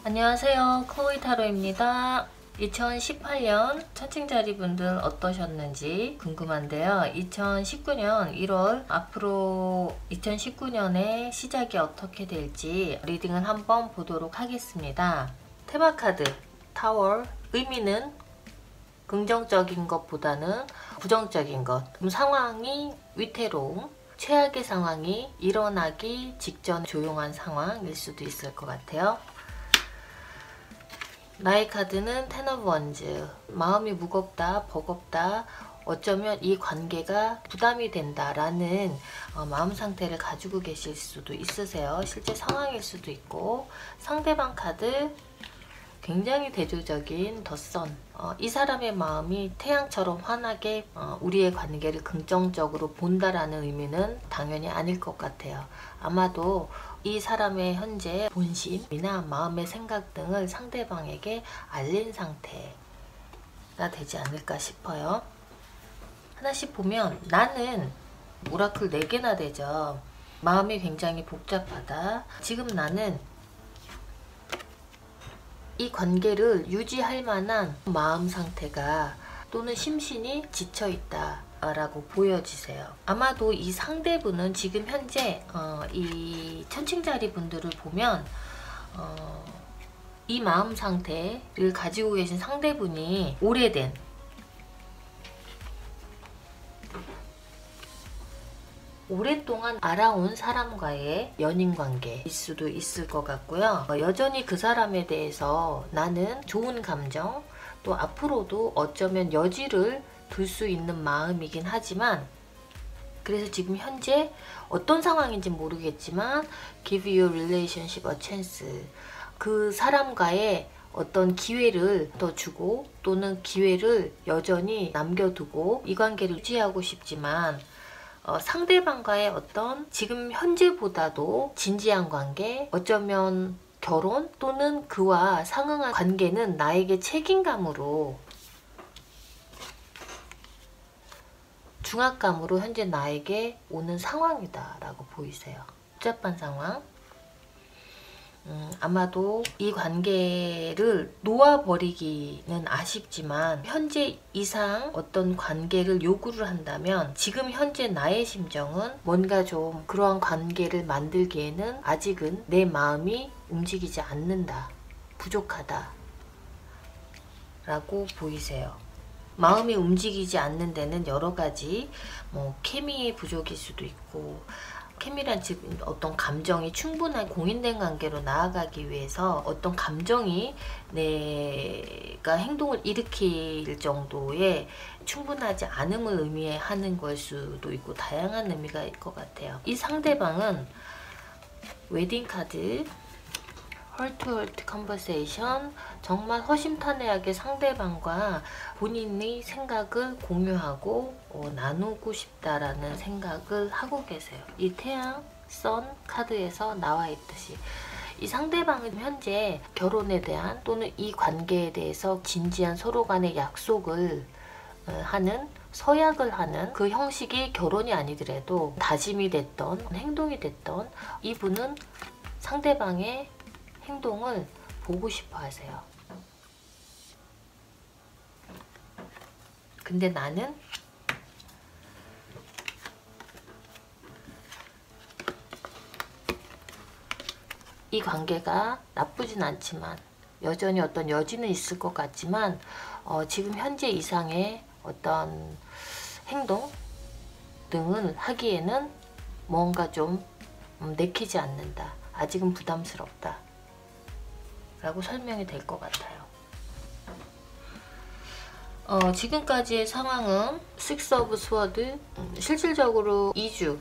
안녕하세요. 클로이 타로입니다. 2018년 천칭자리분들 어떠셨는지 궁금한데요. 2019년 1월 앞으로 2019년의 시작이 어떻게 될지 리딩을 한번 보도록 하겠습니다. 테마카드 타워 의미는 긍정적인 것보다는 부정적인 것, 상황이 위태로움, 최악의 상황이 일어나기 직전 조용한 상황일 수도 있을 것 같아요. 나의 카드는 텐 오브 원즈, 마음이 무겁다, 버겁다, 어쩌면 이 관계가 부담이 된다라는 마음 상태를 가지고 계실 수도 있으세요. 실제 상황일 수도 있고. 상대방 카드 굉장히 대조적인 더 선, 이 사람의 마음이 태양처럼 환하게 우리의 관계를 긍정적으로 본다라는 의미는 당연히 아닐 것 같아요. 아마도 이 사람의 현재 본심이나 마음의 생각 등을 상대방에게 알린 상태가 되지 않을까 싶어요. 하나씩 보면 나는 오라클 4개나 되죠. 마음이 굉장히 복잡하다. 지금 나는 이 관계를 유지할 만한 마음 상태가 또는 심신이 지쳐있다 라고 보여지세요. 아마도 이 상대분은 지금 현재 이 천칭자리 분들을 보면 이 마음 상태를 가지고 계신 상대분이 오랫동안 알아온 사람과의 연인관계일 수도 있을 것 같고요. 여전히 그 사람에 대해서 나는 좋은 감정, 또 앞으로도 어쩌면 여지를 둘 수 있는 마음이긴 하지만, 그래서 지금 현재 어떤 상황인지 모르겠지만 give your relationship a chance, 그 사람과의 어떤 기회를 더 주고 또는 기회를 여전히 남겨두고 이 관계를 유지하고 싶지만 상대방과의 어떤 지금 현재보다도 진지한 관계, 어쩌면 결혼 또는 그와 상응한 관계는 나에게 책임감으로, 중압감으로 현재 나에게 오는 상황이다 라고 보이세요. 복잡한 상황. 아마도 이 관계를 놓아버리기는 아쉽지만 현재 이상 어떤 관계를 요구를 한다면 지금 현재 나의 심정은 뭔가 좀 그러한 관계를 만들기에는 아직은 내 마음이 움직이지 않는다, 부족하다 라고 보이세요. 마음이 움직이지 않는 데는 여러 가지 케미의 부족일 수도 있고, 케미란 즉 어떤 감정이 충분한 공인된 관계로 나아가기 위해서 어떤 감정이 내가 행동을 일으킬 정도의 충분하지 않음을 의미하는 걸 수도 있고 다양한 의미가 있을 것 같아요. 이 상대방은 웨딩카드 Heart to Heart Conversation, 정말 허심탄회하게 상대방과 본인의 생각을 공유하고 나누고 싶다라는 생각을 하고 계세요. 이 태양, 선 카드에서 나와 있듯이 이 상대방은 현재 결혼에 대한 또는 이 관계에 대해서 진지한 서로 간의 약속을 하는, 서약을 하는 그 형식이 결혼이 아니더라도 다짐이 됐던 행동이 됐던, 이분은 상대방의 행동을 보고 싶어 하세요. 근데 나는 이 관계가 나쁘진 않지만, 여전히 어떤 여지는 있을 것 같지만 지금 현재 이상의 어떤 행동 등을 하기에는 뭔가 좀 내키지 않는다, 아직은 부담스럽다 라고 설명이 될 것 같아요. 지금까지의 상황은 Six of Swords, 실질적으로 이주,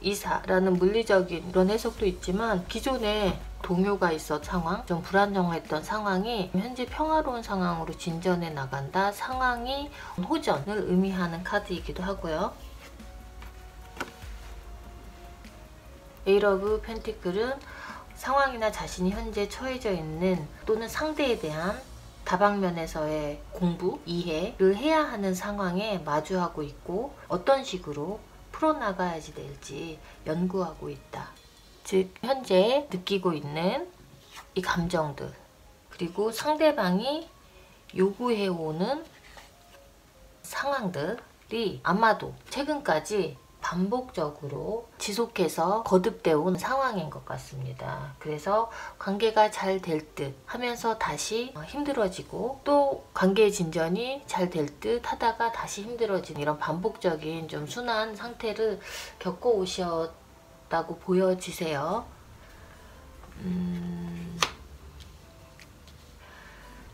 이사라는 물리적인 그런 해석도 있지만 기존에 동요가 있었 상황, 좀 불안정했던 상황이 현재 평화로운 상황으로 진전해 나간다, 상황이 호전을 의미하는 카드이기도 하고요. Eight of Pentacles은 상황이나 자신이 현재 처해져 있는 또는 상대에 대한 다방면에서의 공부, 이해를 해야 하는 상황에 마주하고 있고 어떤 식으로 풀어나가야지 될지 연구하고 있다. 즉 현재 느끼고 있는 이 감정들, 그리고 상대방이 요구해오는 상황들이 아마도 최근까지 반복적으로 지속해서 거듭되어 온 상황인 것 같습니다. 그래서 관계가 잘 될 듯 하면서 다시 힘들어지고, 또 관계 진전이 잘 될 듯 하다가 다시 힘들어지는 이런 반복적인 좀 순환 상태를 겪어오셨다고 보여지세요.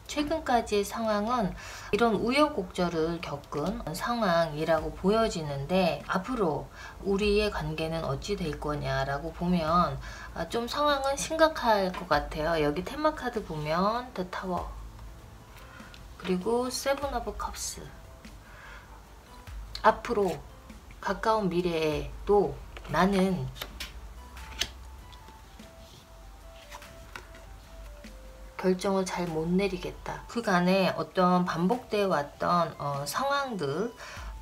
최근까지의 상황은 이런 우여곡절을 겪은 상황이라고 보여지는데, 앞으로 우리의 관계는 어찌 될 거냐라고 보면 좀 상황은 심각할 것 같아요. 여기 테마 카드 보면 The Tower, 그리고 Seven of Cups. 앞으로 가까운 미래에도 나는 결정을 잘 못 내리겠다. 그간에 어떤 반복되어 왔던 상황들,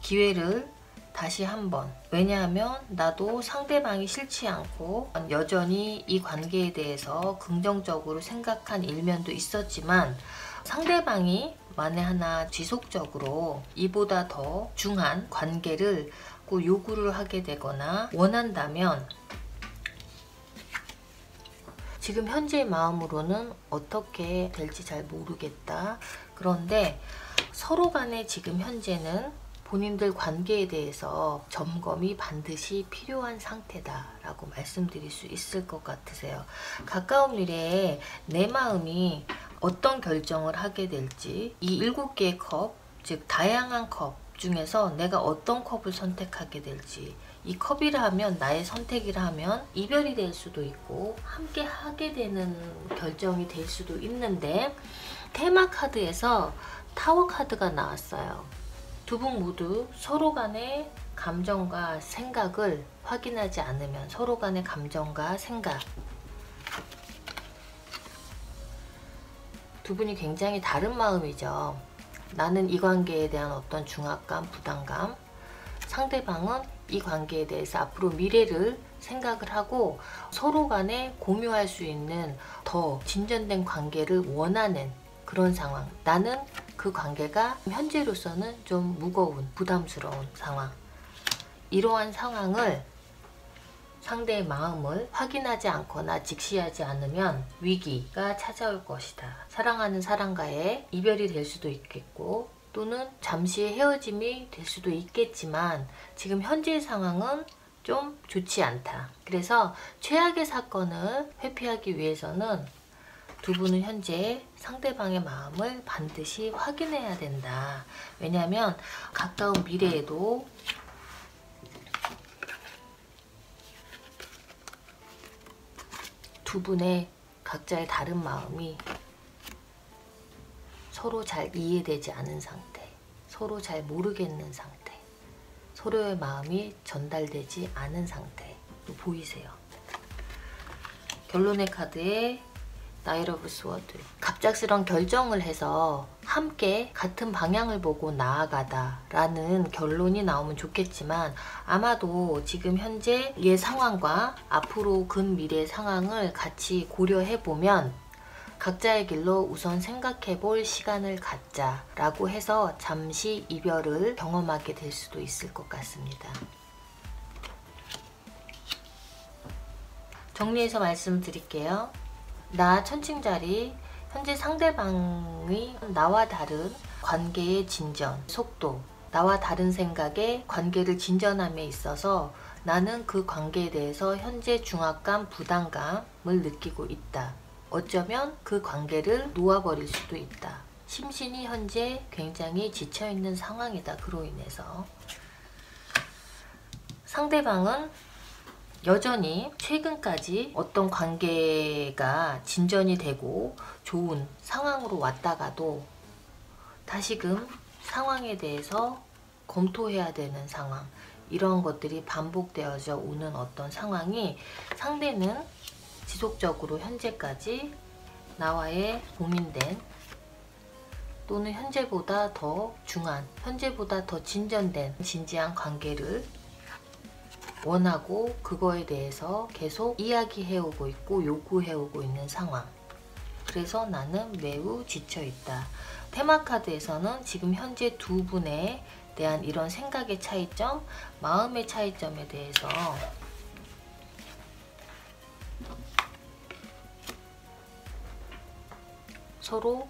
기회를 다시 한번, 왜냐하면 나도 상대방이 싫지 않고 여전히 이 관계에 대해서 긍정적으로 생각한 일면도 있었지만, 상대방이 만에 하나 지속적으로 이보다 더 중한 관계를 요구를 하게 되거나 원한다면, 지금 현재의 마음으로는 어떻게 될지 잘 모르겠다. 그런데 서로 간에 지금 현재는 본인들 관계에 대해서 점검이 반드시 필요한 상태다라고 말씀드릴 수 있을 것 같으세요. 가까운 미래에 내 마음이 어떤 결정을 하게 될지, 이 7개의 컵, 즉 다양한 컵 중에서 내가 어떤 컵을 선택하게 될지, 이 컵이라 하면, 나의 선택이라 하면 이별이 될 수도 있고 함께 하게 되는 결정이 될 수도 있는데, 테마 카드에서 타워 카드가 나왔어요. 두 분 모두 서로 간의 감정과 생각을 확인하지 않으면, 서로 간의 감정과 생각, 두 분이 굉장히 다른 마음이죠. 나는 이 관계에 대한 어떤 중압감, 부담감, 상대방은 이 관계에 대해서 앞으로 미래를 생각을 하고 서로 간에 공유할 수 있는 더 진전된 관계를 원하는 그런 상황. 나는 그 관계가 현재로서는 좀 무거운, 부담스러운 상황. 이러한 상황을, 상대의 마음을 확인하지 않거나 직시하지 않으면 위기가 찾아올 것이다. 사랑하는 사람과의 이별이 될 수도 있겠고, 또는 잠시의 헤어짐이 될 수도 있겠지만, 지금 현재의 상황은 좀 좋지 않다. 그래서 최악의 사건을 회피하기 위해서는 두 분은 현재 상대방의 마음을 반드시 확인해야 된다. 왜냐하면 가까운 미래에도 두 분의 각자의 다른 마음이 서로 잘 이해되지 않은 상태, 서로 잘 모르겠는 상태, 서로의 마음이 전달되지 않은 상태로 보이세요. 결론의 카드에 나이트 오브 스워드, 갑작스런 결정을 해서 함께 같은 방향을 보고 나아가다 라는 결론이 나오면 좋겠지만, 아마도 지금 현재의 상황과 앞으로 근미래의 상황을 같이 고려해보면 각자의 길로 우선 생각해볼 시간을 갖자 라고 해서 잠시 이별을 경험하게 될 수도 있을 것 같습니다. 정리해서 말씀드릴게요. 나 천칭자리, 현재 상대방의 나와 다른 관계의 진전, 속도, 나와 다른 생각의 관계를 진전함에 있어서 나는 그 관계에 대해서 현재 중압감, 부담감을 느끼고 있다. 어쩌면 그 관계를 놓아버릴 수도 있다. 심신이 현재 굉장히 지쳐있는 상황이다. 그로 인해서 상대방은 여전히 최근까지 어떤 관계가 진전이 되고 좋은 상황으로 왔다가도 다시금 상황에 대해서 검토해야 되는 상황, 이런 것들이 반복되어져 오는 어떤 상황이, 상대는 지속적으로 현재까지 나와의 고민된, 또는 현재보다 더 중한, 현재보다 더 진전된 진지한 관계를 원하고 그거에 대해서 계속 이야기해오고 있고 요구해오고 있는 상황. 그래서 나는 매우 지쳐있다. 테마카드에서는 지금 현재 두 분에 대한 이런 생각의 차이점, 마음의 차이점에 대해서 서로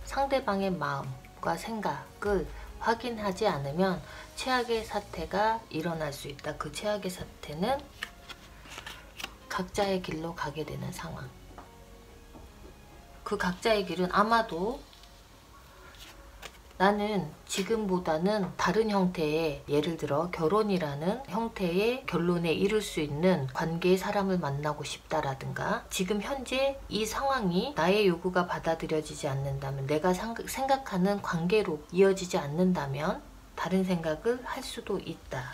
상대방의 마음과 생각을 확인하지 않으면 최악의 사태가 일어날 수 있다. 그 최악의 사태는 각자의 길로 가게 되는 상황. 그 각자의 길은 아마도 나는 지금보다는 다른 형태의, 예를 들어 결혼이라는 형태의 결론에 이를 수 있는 관계의 사람을 만나고 싶다라든가, 지금 현재 이 상황이 나의 요구가 받아들여지지 않는다면, 내가 생각하는 관계로 이어지지 않는다면 다른 생각을 할 수도 있다.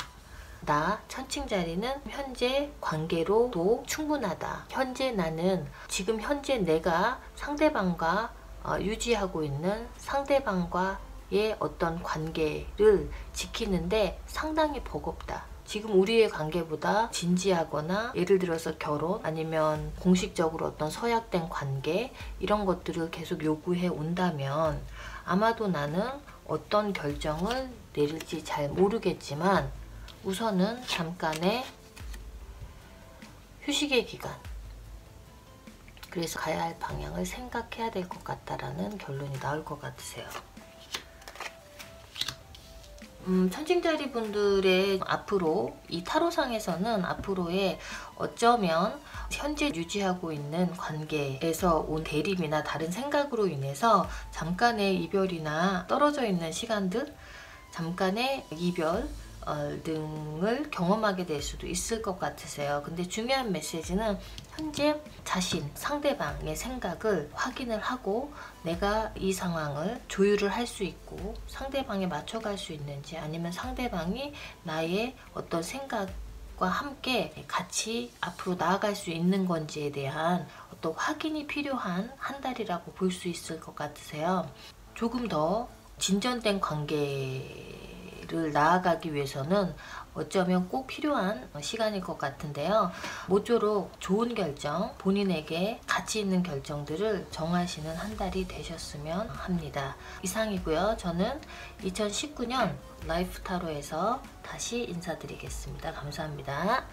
나 천칭자리는 현재 관계로도 충분하다. 현재 나는 지금 현재 내가 상대방과 유지하고 있는 상대방과의 어떤 관계를 지키는데 상당히 버겁다. 지금 우리의 관계보다 진지하거나, 예를 들어서 결혼 아니면 공식적으로 어떤 서약된 관계, 이런 것들을 계속 요구해 온다면 아마도 나는 어떤 결정을 내릴지 잘 모르겠지만 우선은 잠깐의 휴식의 기간, 그래서 가야 할 방향을 생각해야 될 것 같다라는 결론이 나올 것 같으세요. 천칭자리 분들의 앞으로, 이 타로상에서는 앞으로의 어쩌면 현재 유지하고 있는 관계에서 온 대립이나 다른 생각으로 인해서 잠깐의 이별이나 떨어져 있는 시간들, 잠깐의 이별 등을 경험하게 될 수도 있을 것 같으세요. 근데 중요한 메시지는 현재 자신, 상대방의 생각을 확인을 하고 내가 이 상황을 조율을 할 수 있고 상대방에 맞춰갈 수 있는지, 아니면 상대방이 나의 어떤 생각과 함께 같이 앞으로 나아갈 수 있는 건지에 대한 어떤 확인이 필요한 한 달이라고 볼 수 있을 것 같으세요. 조금 더 진전된 관계를 나아가기 위해서는 어쩌면 꼭 필요한 시간일 것 같은데요. 모쪼록 좋은 결정, 본인에게 가치 있는 결정들을 정하시는 한 달이 되셨으면 합니다. 이상이고요. 저는 2019년 라이프 타로에서 다시 인사드리겠습니다. 감사합니다.